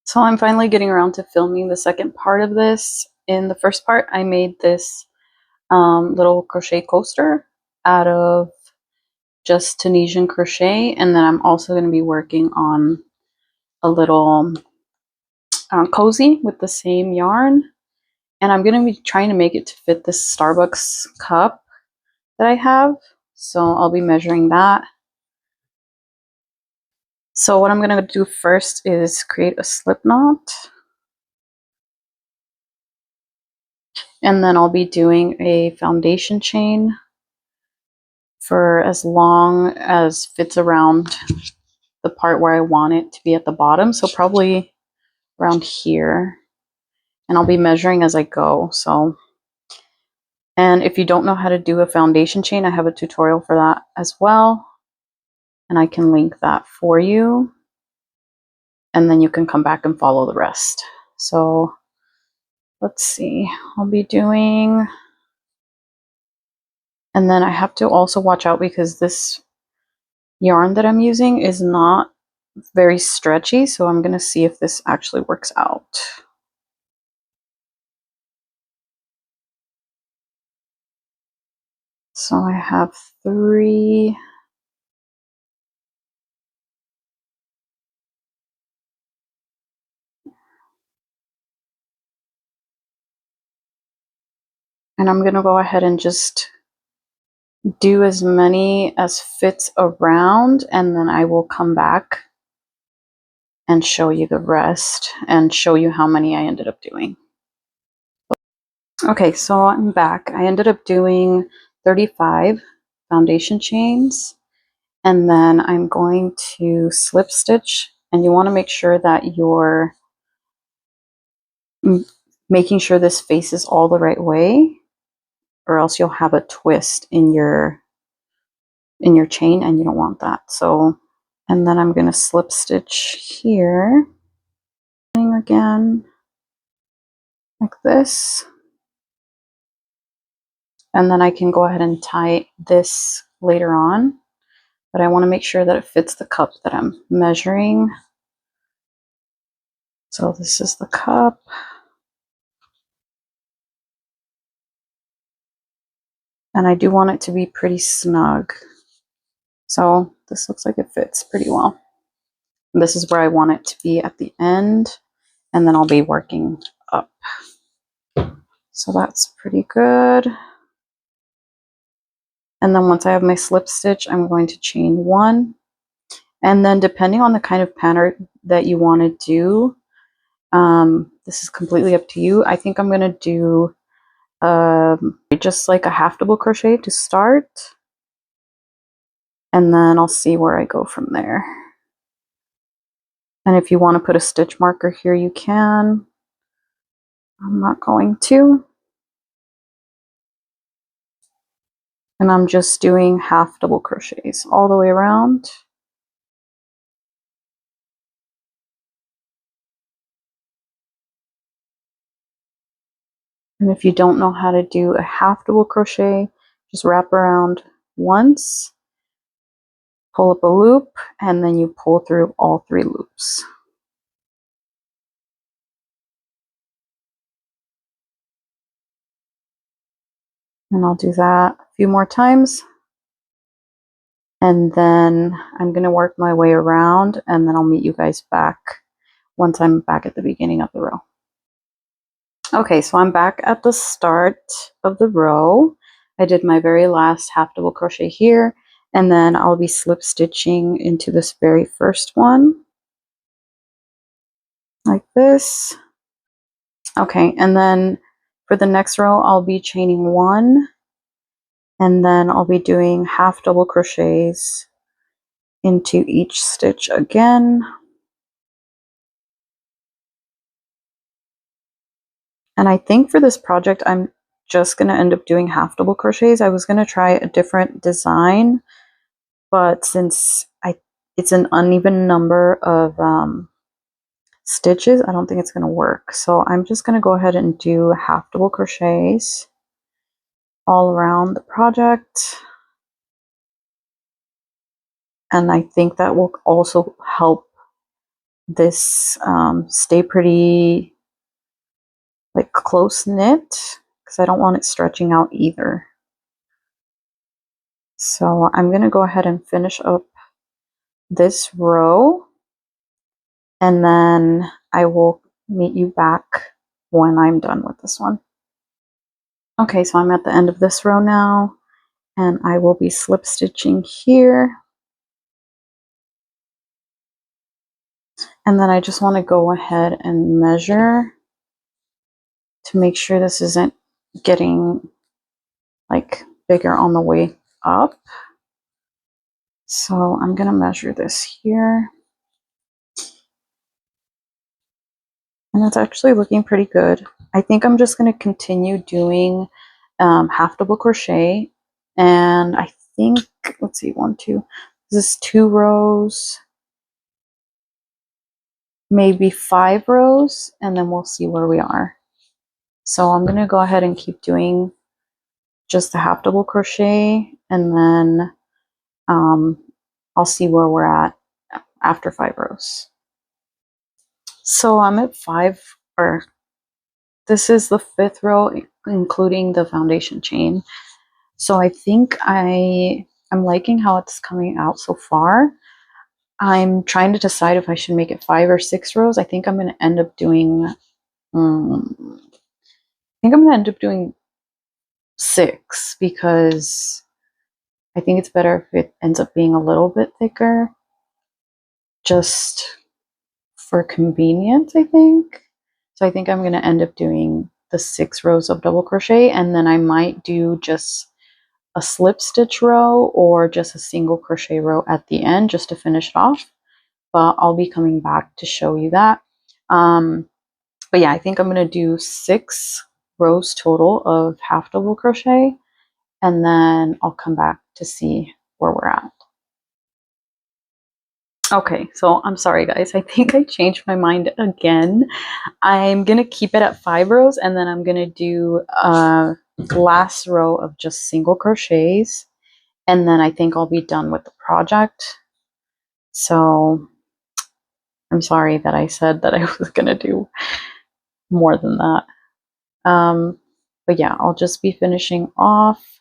So I'm finally getting around to filming the second part of this. In the first part, I made this little crochet coaster out of just Tunisian crochet, and then I'm also going to be working on a little cozy with the same yarn, and I'm going to be trying to make it to fit this Starbucks cup that I have, so I'll be measuring that. So what I'm going to do first is create a slip knot. And then I'll be doing a foundation chain for as long as fits around the part where I want it to be at the bottom. So probably around here. And I'll be measuring as I go. And if you don't know how to do a foundation chain, I have a tutorial for that as well. And I can link that for you. And then you can come back and follow the rest. So let's see. I'll be doing... And then I have to also watch out because this yarn that I'm using is not very stretchy, so I'm going to see if this actually works out. So I have 3. And I'm going to go ahead and just do as many as fits around, and then I will come back and show you the rest and show you how many I ended up doing. Okay, so I'm back. I ended up doing 35 foundation chains, and then I'm going to slip stitch, and you want to make sure that you're making sure this faces all the right way, or else you'll have a twist in your chain and you don't want that. So, and then I'm going to slip stitch here again like this, and then I can go ahead and tie this later on, but I want to make sure that it fits the cup that I'm measuring. So this is the cup. And I do want it to be pretty snug. So this looks like it fits pretty well. And this is where I want it to be at the end, and then I'll be working up. So that's pretty good. And then once I have my slip stitch, I'm going to chain 1. And then depending on the kind of pattern that you want to do, this is completely up to you. I think I'm going to do just like a half double crochet to start. And then I'll see where I go from there. And if you want to put a stitch marker here, you can. I'm not going to. And I'm just doing half double crochets all the way around. And if you don't know how to do a half double crochet, just wrap around once, pull up a loop, and then you pull through all 3 loops. And I'll do that a few more times. And then I'm going to work my way around, and then I'll meet you guys back once I'm back at the beginning of the row. Okay, so I'm back at the start of the row. I did my very last half double crochet here, and then I'll be slip stitching into this very first one like this. Okay, and then for the next row I'll be chaining 1, and then I'll be doing half double crochets into each stitch again. And I think for this project I'm just going to end up doing half double crochets. I was going to try a different design, but since it's an uneven number of stitches, I don't think it's going to work. So I'm just going to go ahead and do half double crochets all around the project. And I think that will also help this stay pretty like close knit because I don't want it stretching out either. So I'm going to go ahead and finish up this row, and then I will meet you back when I'm done with this one. Okay, so I'm at the end of this row now, and I will be slip stitching here. And then I just want to go ahead and measure to make sure this isn't getting like bigger on the way up. So I'm going to measure this here. And it's actually looking pretty good. I think I'm just going to continue doing half double crochet. And I think, let's see, 1, 2, this is 2 rows, maybe 5 rows, and then we'll see where we are. So I'm going to go ahead and keep doing just the half double crochet, and then I'll see where we're at after 5 rows. So I'm at 5, or this is the 5th row, including the foundation chain. So I think I'm liking how it's coming out so far. I'm trying to decide if I should make it 5 or 6 rows. I think I'm going to end up doing 6 because I think it's better if it ends up being a little bit thicker, just for convenience, I think. So I think I'm going to end up doing the 6 rows of double crochet, and then I might do just a slip stitch row or just a single crochet row at the end just to finish it off. But I'll be coming back to show you that. But yeah, I think I'm going to do 6 rows total of half double crochet, and then I'll come back to see where we're at. Okay, so I'm sorry guys, I think I changed my mind again. I'm going to keep it at 5 rows, and then I'm going to do a last row of just single crochets, and then I think I'll be done with the project. So I'm sorry that I said that I was going to do more than that. But yeah, I'll just be finishing off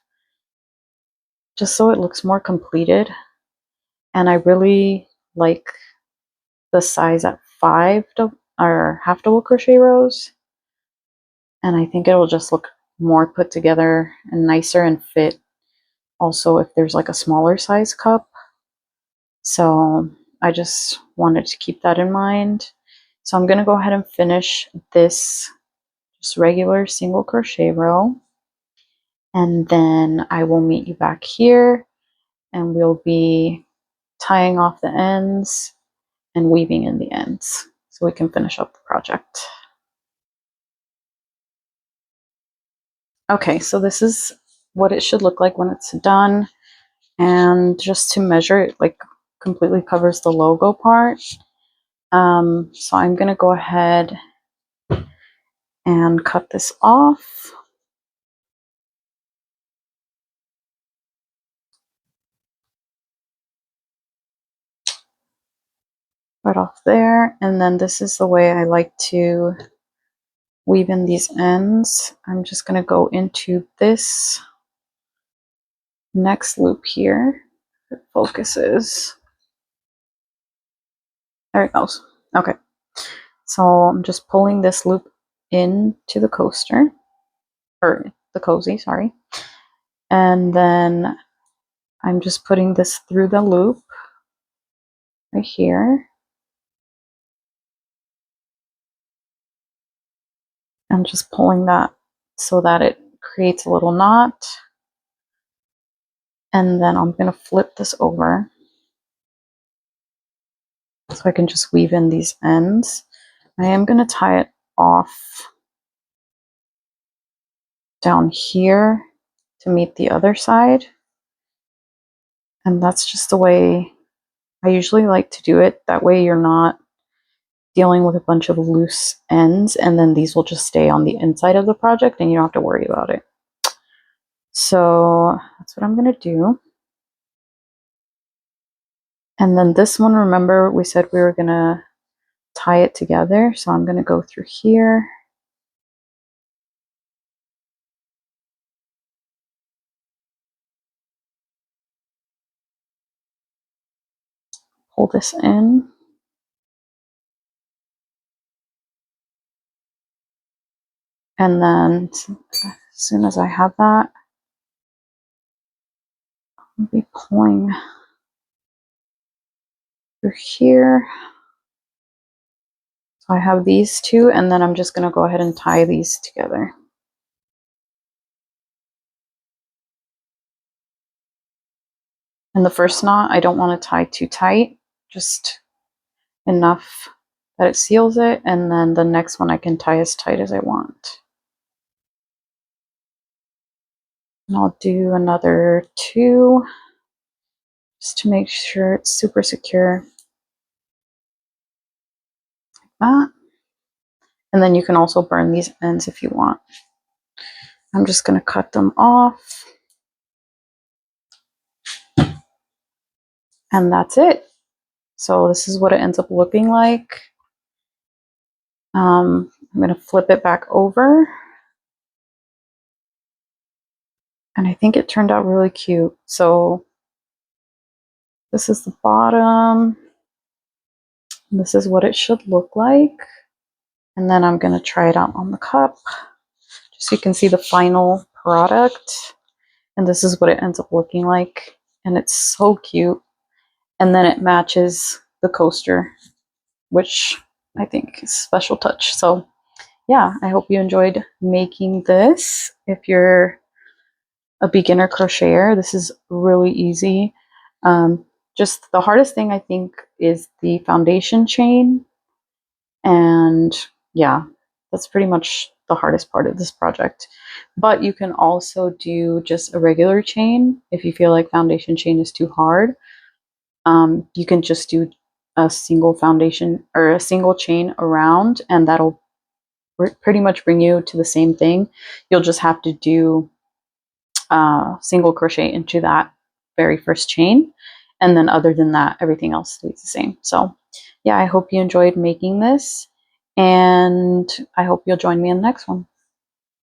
just so it looks more completed. And I really like the size at 5 or half double crochet rows. And I think it'll just look more put together and nicer and fit also if there's like a smaller size cup. So I just wanted to keep that in mind. So I'm going to go ahead and finish this just regular single crochet row. And then I will meet you back here, and we'll be tying off the ends and weaving in the ends so we can finish up the project. Okay, so this is what it should look like when it's done. And just to measure, it like completely covers the logo part. So I'm going to go ahead and cut this off. Right off there. And then this is the way I like to weave in these ends. I'm just going to go into this next loop here. It focuses. There it goes. Okay. So I'm just pulling this loop into the coaster, or the cozy, sorry. And then I'm just putting this through the loop right here. I'm just pulling that so that it creates a little knot. And then I'm going to flip this over so I can just weave in these ends. I am going to tie it off down here to meet the other side. And that's just the way I usually like to do it. That way you're not dealing with a bunch of loose ends, and then these will just stay on the inside of the project and you don't have to worry about it. So that's what I'm going to do. And then this one, remember we said we were going to tie it together. So I'm going to go through here. Pull this in. And then as soon as I have that, I'll be pulling through here. So I have these two, and then I'm just going to go ahead and tie these together. And the first knot, I don't want to tie too tight, just enough that it seals it, and then the next one I can tie as tight as I want. And I'll do another 2 just to make sure it's super secure. Like that. And then you can also burn these ends if you want. I'm just going to cut them off. And that's it. So this is what it ends up looking like. I'm going to flip it back over. And I think it turned out really cute. So this is the bottom. This is what it should look like. And then I'm going to try it out on the cup, just so you can see the final product. And this is what it ends up looking like. And it's so cute. And then it matches the coaster, which I think is a special touch. So yeah, I hope you enjoyed making this. If you're a beginner crocheter, this is really easy. Just the hardest thing I think is the foundation chain. And yeah, that's pretty much the hardest part of this project. But you can also do just a regular chain if you feel like foundation chain is too hard. You can just do a single foundation or a single chain around, and that'll pretty much bring you to the same thing. You'll just have to do single crochet into that very first chain, and then other than that, everything else stays the same. So yeah, I hope you enjoyed making this, and I hope you'll join me in the next one.